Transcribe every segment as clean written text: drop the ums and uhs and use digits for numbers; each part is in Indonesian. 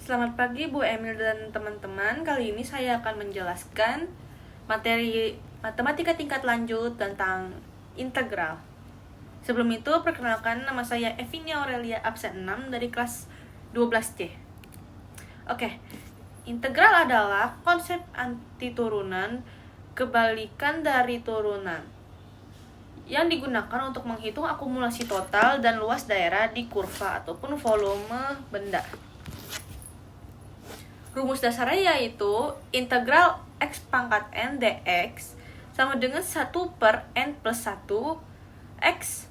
Selamat pagi Bu Emil dan teman-teman. Kali ini saya akan menjelaskan materi matematika tingkat lanjut tentang integral. Sebelum itu, perkenalkan, nama saya Evinia Aurelia absen 6 dari kelas 12C. Oke, integral adalah konsep antiturunan kebalikan dari turunan yang digunakan untuk menghitung akumulasi total dan luas daerah di kurva ataupun volume benda. Rumus dasarnya yaitu integral x pangkat n dx sama dengan 1 per n plus 1 x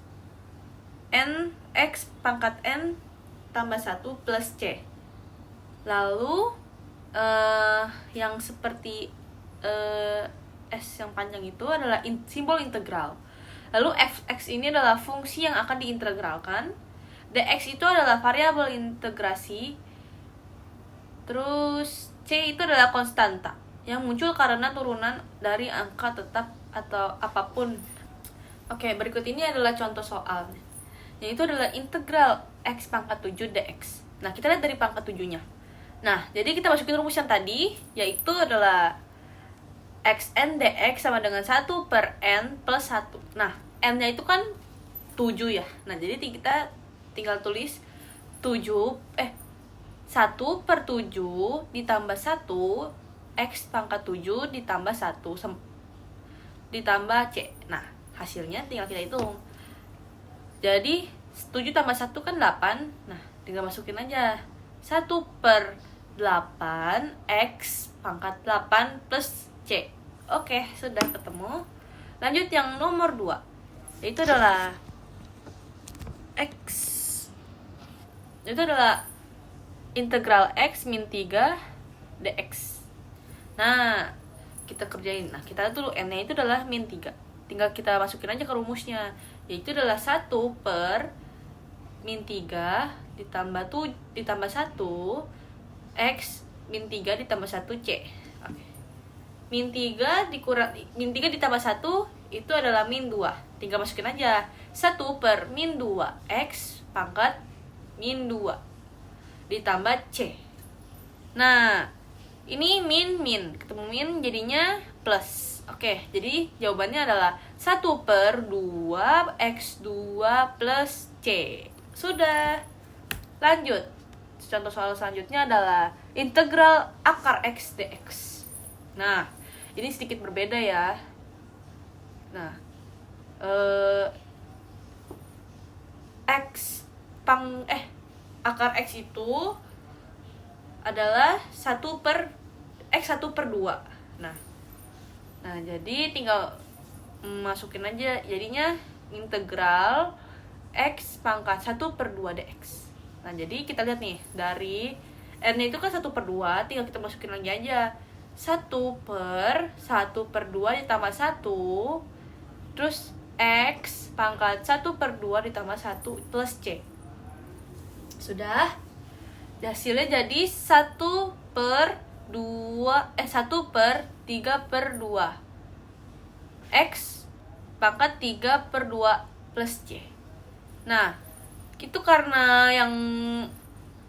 pangkat n tambah 1 plus c. Lalu yang seperti s yang panjang itu adalah simbol integral. Lalu fx ini adalah fungsi yang akan diintegralkan. Dx itu adalah variabel integrasi. Terus c itu adalah konstanta yang muncul karena turunan dari angka tetap atau apapun. Oke, berikut ini adalah contoh soal. Yaitu adalah integral x pangkat 7 dx. Nah, kita lihat dari pangkat 7-nya. Nah, jadi kita masukin rumus yang tadi, yaitu adalah xn dx sama dengan 1 per n plus 1. Nah, n-nya itu kan 7 ya. Nah, jadi kita tinggal tulis 1 per 7 ditambah 1 x pangkat 7 ditambah 1 ditambah c. Nah, hasilnya tinggal kita hitung. Jadi 7 tambah 1 kan 8. Nah, tinggal masukin aja 1 per 8 x pangkat 8 plus c. Oke, sudah ketemu. Lanjut yang nomor 2. Itu adalah integral x min 3 dx. Nah, kita kerjain. Nah, kita lihat dulu n-nya itu adalah min 3. Tinggal kita masukin aja ke rumusnya. Yaitu adalah 1 per min 3 ditambah 1 x min 3 ditambah 1 c. Oke. Min 3 ditambah 1 itu adalah min 2. Tinggal masukin aja 1 per min 2 x pangkat min 2 ditambah c. Nah, ini min ketemu min jadinya plus. Oke, jadi jawabannya adalah 1 per 2 x2 plus c. Sudah. Lanjut. Contoh soal selanjutnya adalah integral akar x dx. Nah, ini sedikit berbeda ya. Nah, akar x itu adalah 1 per 2. Nah, jadi tinggal masukin aja, jadinya integral x pangkat 1 per 2 dx. Nah, jadi kita lihat nih, dari n itu kan 1 per 2, tinggal kita masukin lagi aja 1 per 2 ditambah 1, terus x pangkat 1 per 2 ditambah 1 plus c. Sudah. Hasilnya jadi 1 per 3 per 2 x pangkat 3 per 2 plus c. Nah, itu karena yang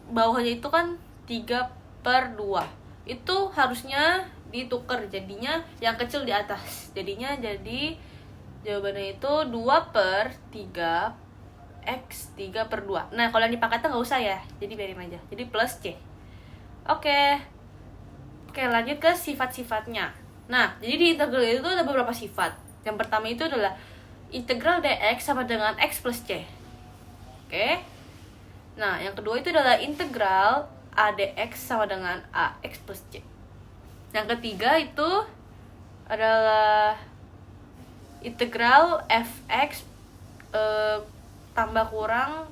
bawahnya itu kan 3 per 2. Itu harusnya ditukar, jadinya yang kecil di atas. Jadinya jadi jawabannya itu 2 per 3 x 3 per 2. Nah, kalau yang dipangkatnya nggak usah ya, jadi biarin aja. Jadi plus c. Oke, lanjut ke sifat-sifatnya. Nah, jadi di integral itu ada beberapa sifat. Yang pertama itu adalah integral dx sama dengan x plus c. Oke. Nah, yang kedua itu adalah integral a dx sama dengan ax plus c. Yang ketiga itu adalah integral fx tambah kurang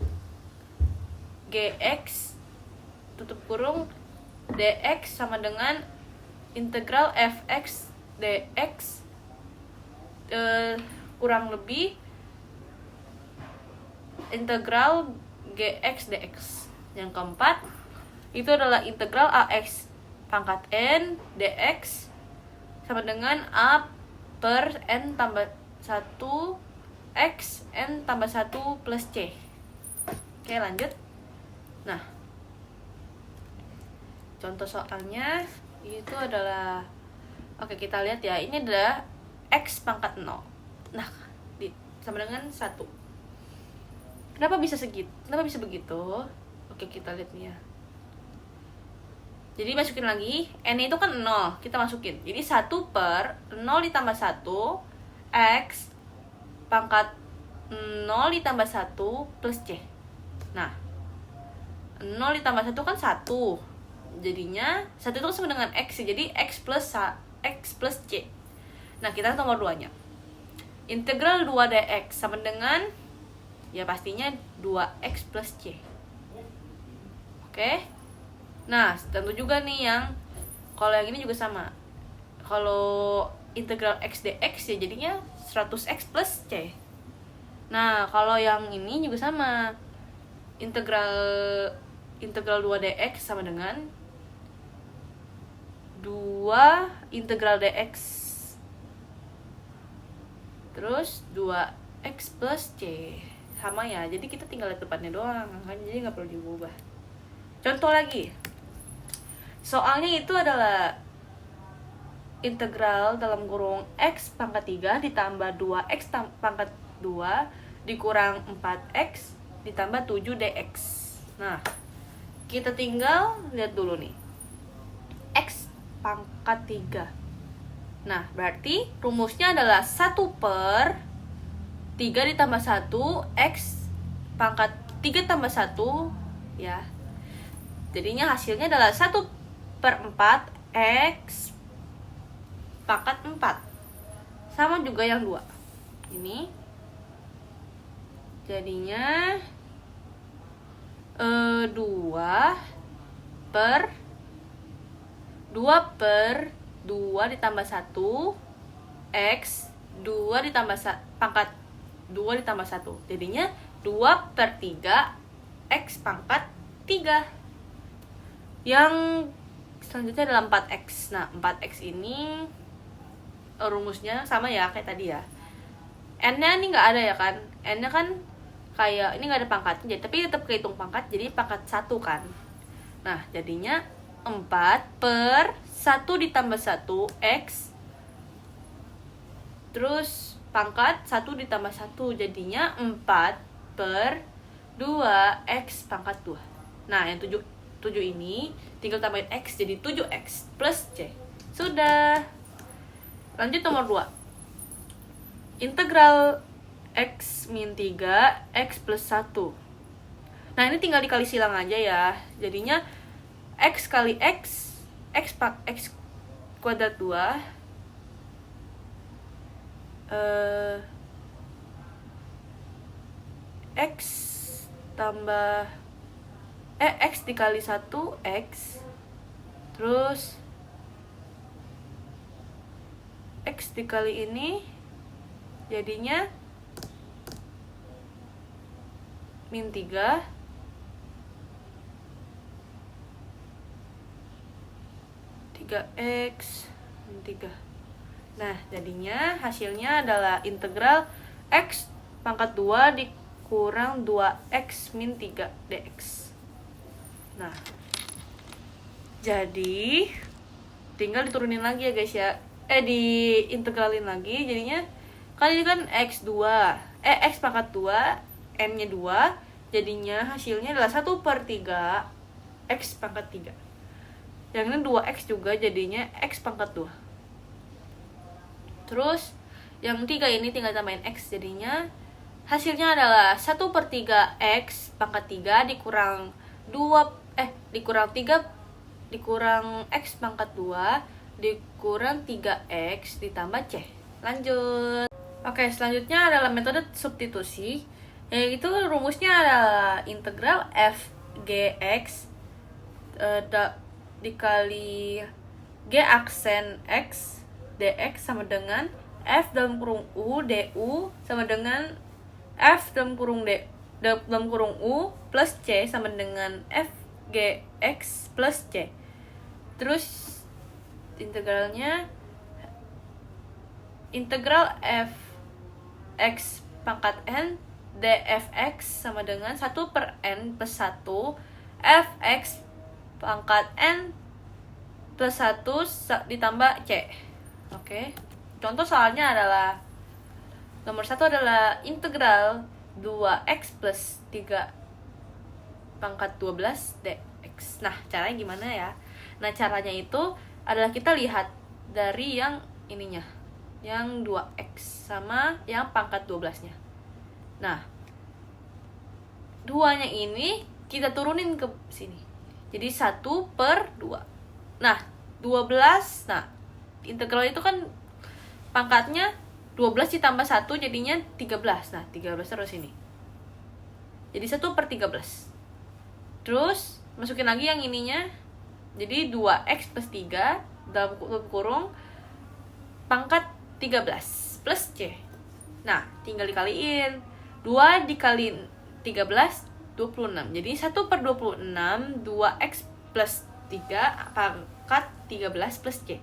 gx tutup kurung dx sama dengan integral fx dx kurang lebih integral gx dx. Yang keempat itu adalah integral ax pangkat n dx sama dengan a per n tambah 1 x n tambah 1 plus c. Oke, lanjut. Nah, contoh soalnya itu adalah, oke kita lihat ya, ini adalah X pangkat 0. Nah, sama dengan 1. Kenapa bisa begitu? Oke, kita lihat nih ya. Jadi masukin lagi, N itu kan 0, kita masukin. Jadi 1 per 0 ditambah 1 X pangkat 0 ditambah 1 plus C. Nah, 0 ditambah 1 kan 1. Jadinya 1 itu sama dengan X, jadi X plus C. Nah, kita nomor 2-nya. Integral 2 dx sama dengan, ya pastinya 2X plus C. Oke. Nah, tentu juga nih kalau yang ini juga sama. Kalau integral X dx ya jadinya 100X plus C. Nah, kalau yang ini juga sama. Integral 2 dx sama dengan 2 integral dx terus 2x plus c. Sama ya, jadi kita tinggal lihat depannya doang kan, jadi nggak perlu diubah. Contoh lagi, soalnya itu adalah integral dalam kurung x pangkat 3 ditambah 2x pangkat 2 dikurang 4x ditambah 7 dx. Nah, kita tinggal lihat dulu nih, x pangkat 3. Nah, berarti rumusnya adalah 1 per 3 ditambah 1 x pangkat 3 tambah 1 ya. Jadinya hasilnya adalah 1 per 4 x pangkat 4. Sama juga yang 2. Ini jadinya 2 per 2 ditambah 1 x 2 ditambah pangkat 2 ditambah 1. Jadinya 2 per 3 x pangkat 3. Yang selanjutnya adalah 4x. Nah, 4x ini rumusnya sama ya kayak tadi ya. N-nya ini nggak ada ya kan. N-nya kan kayak ini nggak ada pangkatnya, tapi tetap kehitung pangkat, jadi pangkat 1 kan. Nah, jadinya 4 per 1 ditambah 1 x terus pangkat 1 ditambah 1, jadinya 4 per 2 x pangkat 2. Nah, yang 7 ini tinggal tambahin x, jadi 7x plus c. Sudah. Lanjut nomor 2. Integral x min 3 x plus 1. Nah, ini tinggal dikali silang aja ya. Jadinya x kali x kuadrat 2 x tambah x dikali 1 x terus x dikali ini jadinya min 3 3x min 3. Nah, jadinya hasilnya adalah integral x pangkat 2 dikurang 2x min 3 dx. Nah, jadi tinggal diturunin lagi ya guys ya. Diintegralin lagi, jadinya kan ini kan x2 x pangkat 2 n nya 2, jadinya hasilnya adalah 1 per 3 x pangkat 3. Yang ini 2x juga, jadinya x pangkat 2. Terus yang 3 ini tinggal tambahin x, jadinya hasilnya adalah 1 per 3 x pangkat 3 dikurang 3 dikurang x pangkat 2 dikurang 3x ditambah c. Lanjut. Oke, selanjutnya adalah metode substitusi, yaitu rumusnya adalah integral f gx dikali g aksen x dx sama dengan f dalam kurung u du sama dengan f dalam kurung u plus c sama dengan f gx plus c. Terus integralnya integral f x pangkat n dfx sama dengan 1 per n plus 1 fx pangkat n plus 1 ditambah C. Oke. Contoh soalnya adalah nomor 1 adalah integral 2x plus 3 pangkat 12 dx. Nah, caranya gimana ya? Nah, caranya itu adalah kita lihat dari yang ininya, yang 2x sama yang pangkat 12-nya. Nah, 2-nya ini kita turunin ke sini. Jadi 1/2. Nah, 12. Nah, integral itu kan pangkatnya 12 ditambah 1 jadinya 13. Nah, 13 terus ini. Jadi 1/13. Terus masukin lagi yang ininya. Jadi 2x plus 3 dalam kurung pangkat 13 plus C. Nah, tinggal dikaliin. 2 dikali 13, 26. Jadi 1/26 2x plus 3 pangkat 13 plus C.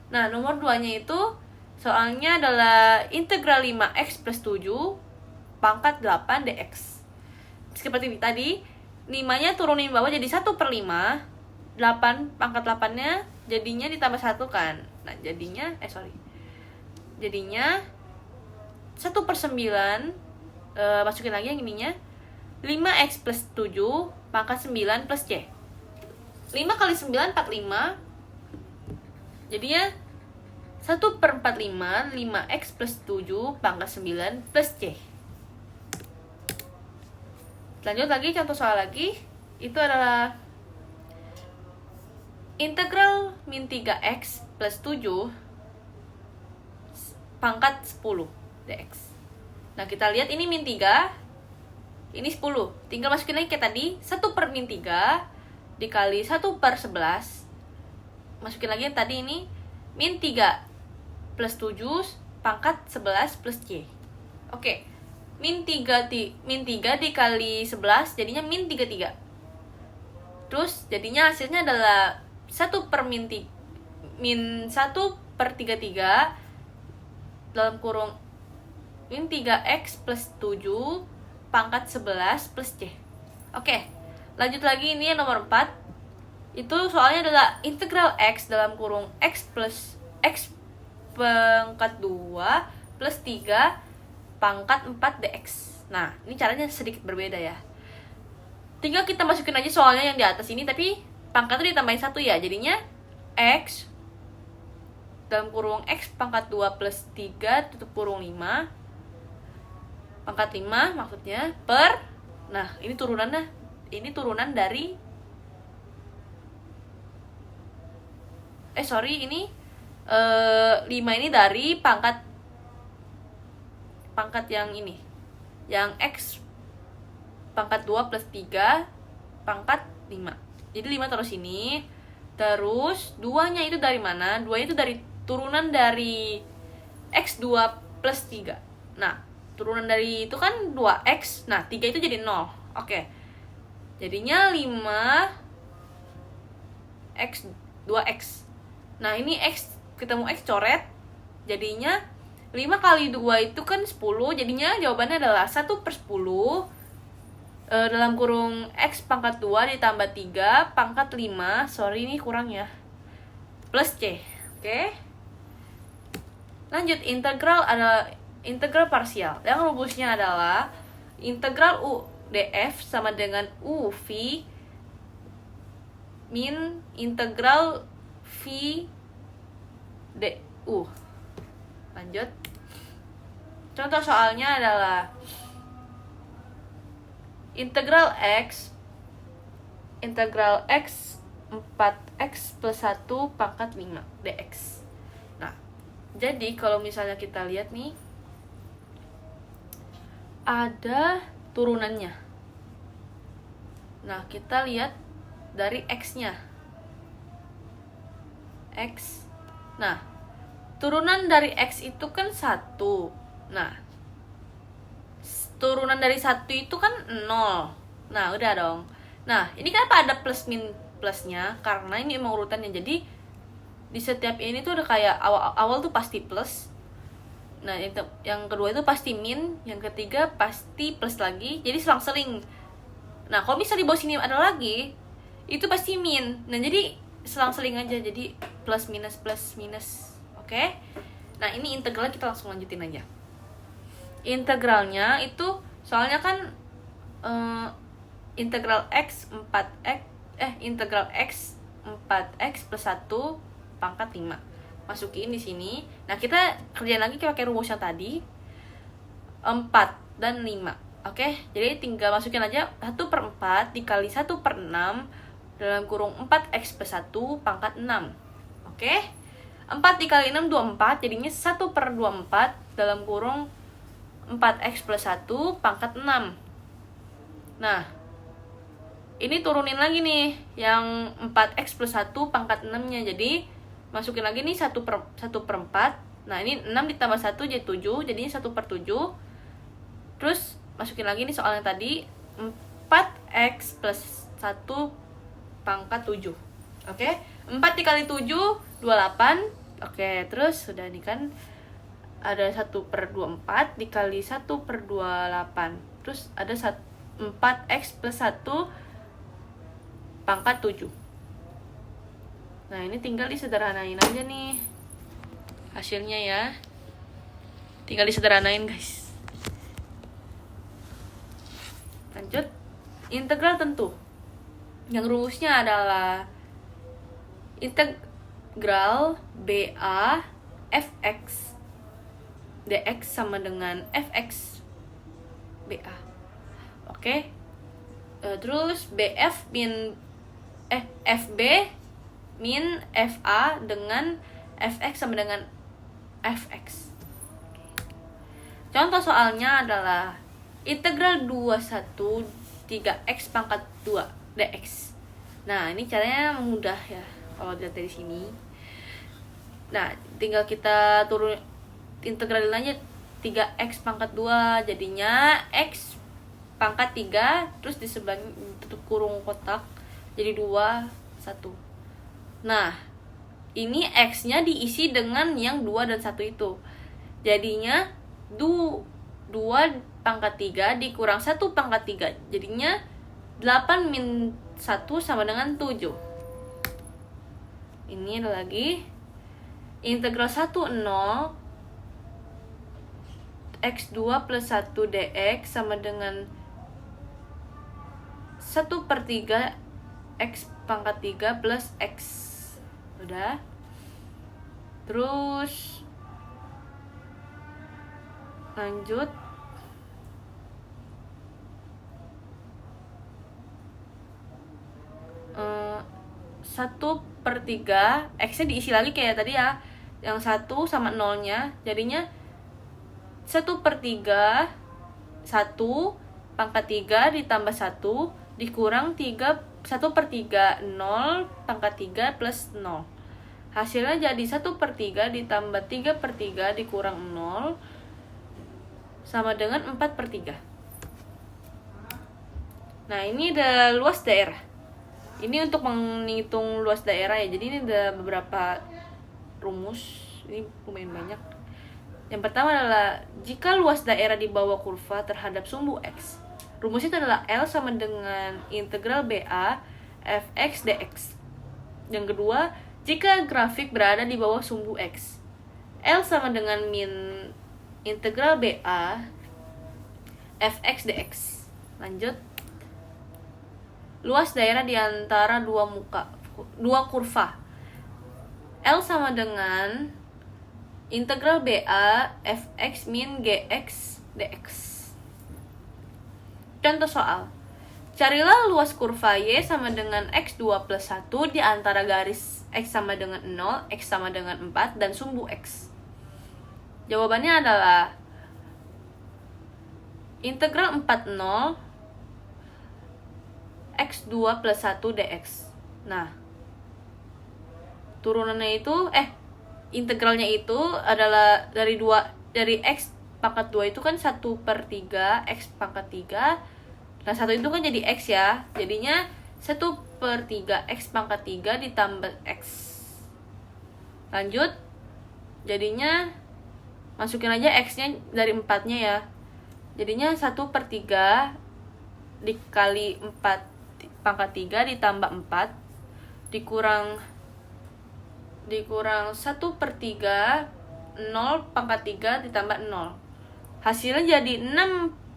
Nah, nomor 2-nya itu soalnya adalah integral 5x plus 7 pangkat 8 dx. Seperti tadi, 5-nya turunin bawah jadi 1/5. 8 pangkat 8-nya jadinya ditambah 1 kan. Nah, jadinya jadinya 1/9. Masukin lagi yang ininya, 5x plus 7 pangkat 9 plus C. 5 kali 9 45. Jadinya 1/45 5x plus 7 pangkat 9 plus C. Lanjut lagi, contoh soal lagi. Itu adalah integral min 3x plus 7 pangkat 10 dx. Nah, kita lihat ini min 3, ini 10. Tinggal masukin lagi kayak tadi, 1/min3 dikali 1/11. Masukin lagi yang tadi ini, min 3 plus 7 pangkat 11 plus C. Oke. Min 3 dikali 11 jadinya min 33. Terus jadinya hasilnya adalah 1/33 dalam kurung min 3x plus 7 pangkat 11 plus C. Oke. Lanjut lagi, ini yang nomor 4. Itu soalnya adalah integral x dalam kurung x plus x pangkat 2 plus 3 pangkat 4 dx. Nah, ini caranya sedikit berbeda ya. Tinggal kita masukin aja soalnya yang di atas ini, tapi pangkatnya ditambahin 1 ya. Jadinya x dalam kurung x pangkat 2 plus 3 tutup kurung 5 pangkat 5 maksudnya per. Nah, ini turunannya, ini turunan dari ini 5 ini dari pangkat yang ini, yang x pangkat 2 plus 3 pangkat 5. Jadi 5 terus ini. Terus 2-nya itu dari mana? 2-nya itu dari turunan dari x2 plus 3. Nah, turunan dari itu kan 2x. Nah, 3 itu jadi 0. Oke. Jadinya 5x 2x. Nah, ini x, kita mau x coret. Jadinya 5 kali 2 itu kan 10. Jadinya jawabannya adalah 1/10 dalam kurung x pangkat 2 ditambah 3 pangkat 5. Sorry, ini kurang ya. Plus C. Oke. Lanjut, integral adalah integral parsial. Yang rumusnya adalah integral u df sama dengan u v min integral v du. Lanjut. Contoh soalnya adalah integral x 4x plus 1 pangkat 5 dx. Nah, jadi kalau misalnya kita lihat nih, ada turunannya. Nah, kita lihat dari x-nya. X. Nah, turunan dari x itu kan 1. Nah, turunan dari 1 itu kan 0. Nah, udah dong. Nah, ini kenapa ada plus min plusnya? Karena ini emang urutannya. Jadi di setiap ini tuh udah kayak awal tuh pasti plus. Nah, yang kedua itu pasti min, yang ketiga pasti plus lagi. Jadi selang-seling. Nah, kalau misalnya di bawah sini ada lagi, itu pasti min. Nah, jadi selang-seling aja, jadi plus minus. Oke. Nah, ini integral, kita langsung lanjutin aja. Integralnya itu soalnya kan integral x 4x integral x 4x plus 1 pangkat 5. Masukin di sini. Nah, kita kerjain lagi pakai rumus yang tadi. 4 dan 5. Oke, jadi tinggal masukin aja 1/4 dikali 1/6 dalam kurung 4x plus 1 pangkat 6. Oke, 4 dikali 6 24, jadinya 1/24 dalam kurung 4x plus 1 pangkat 6. Nah, ini turunin lagi nih yang 4x plus 1 pangkat 6 nya. Jadi masukin lagi nih 1/4. Nah, ini 6 ditambah 1 jadi 7, jadinya 1/7. Terus masukin lagi nih soal yang tadi, 4x plus 1 pangkat 7. Oke, 4 dikali 7 28. Oke, terus sudah nih kan ada 1/24 dikali 1/28. Terus ada 4x plus 1 pangkat 7. Nah, ini tinggal disederhanain aja nih hasilnya ya. Tinggal disederhanain, guys. Lanjut, integral tentu. Yang rumusnya adalah integral BA fx dx sama dengan fx BA. Oke. Terus BF min FB min FA dengan fx sama dengan fx. Contoh soalnya adalah integral 213x pangkat 2 dx. Nah, ini caranya mudah ya kalau dilihat dari sini. Nah, tinggal kita turun integralin aja 3x pangkat 2, jadinya x pangkat 3, terus di sebelahnya tutup kurung kotak jadi 2 1. Nah, ini x-nya diisi dengan yang 2 dan 1 itu. Jadinya 2 pangkat 3 dikurang 1 pangkat 3. Jadinya 8 min 1 sama dengan 7. Ini ada lagi integral 10 x2 plus 1 dx sama dengan 1/3 x pangkat 3 plus x. Udah. Terus lanjut, satu per tiga, x-nya diisi lagi kayak tadi ya, yang 1 sama 0-nya, jadinya 1/3 1 pangkat 3 ditambah 1 dikurang 1/3 0 pangkat 3 plus 0. Hasilnya jadi 1/3 ditambah 3/3 dikurang 0 sama dengan 4/3. Nah, ini ada luas daerah. Ini untuk menghitung luas daerah ya. Jadi ini ada beberapa rumus. Ini lumayan banyak. Yang pertama adalah jika luas daerah di bawah kurva terhadap sumbu x. Rumusnya itu adalah L sama dengan integral BA fx dx. Yang kedua, jika grafik berada di bawah sumbu x. L sama dengan min integral BA fx dx. Lanjut. Luas daerah di antara dua kurva. L sama dengan integral BA fx min gx dx. Contoh soal. Carilah luas kurva Y sama dengan x2 plus 1 di antara garis x sama dengan 0, x sama dengan 4, dan sumbu x. Jawabannya adalah integral 40 x2 plus 1 dx. Nah, turunannya itu integralnya itu adalah dari x pangkat 2 itu kan 1/3 x pangkat 3. Nah, 1 itu kan jadi x ya. Jadinya 1/3 x pangkat 3 ditambah x. Lanjut. Jadinya masukin aja x-nya dari 4-nya ya. Jadinya 1/3 dikali 4 pangkat 3 ditambah 4 dikurang dikurang 1/3, 0 pangkat 3 ditambah 0. Hasilnya jadi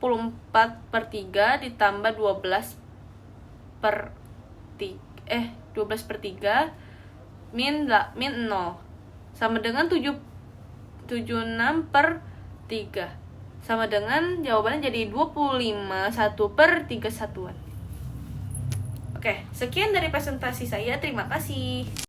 64/3 ditambah 12/3 min 0 sama dengan 76/3, sama dengan jawabannya jadi 25 1/3 satuan. Oke, sekian dari presentasi saya. Terima kasih.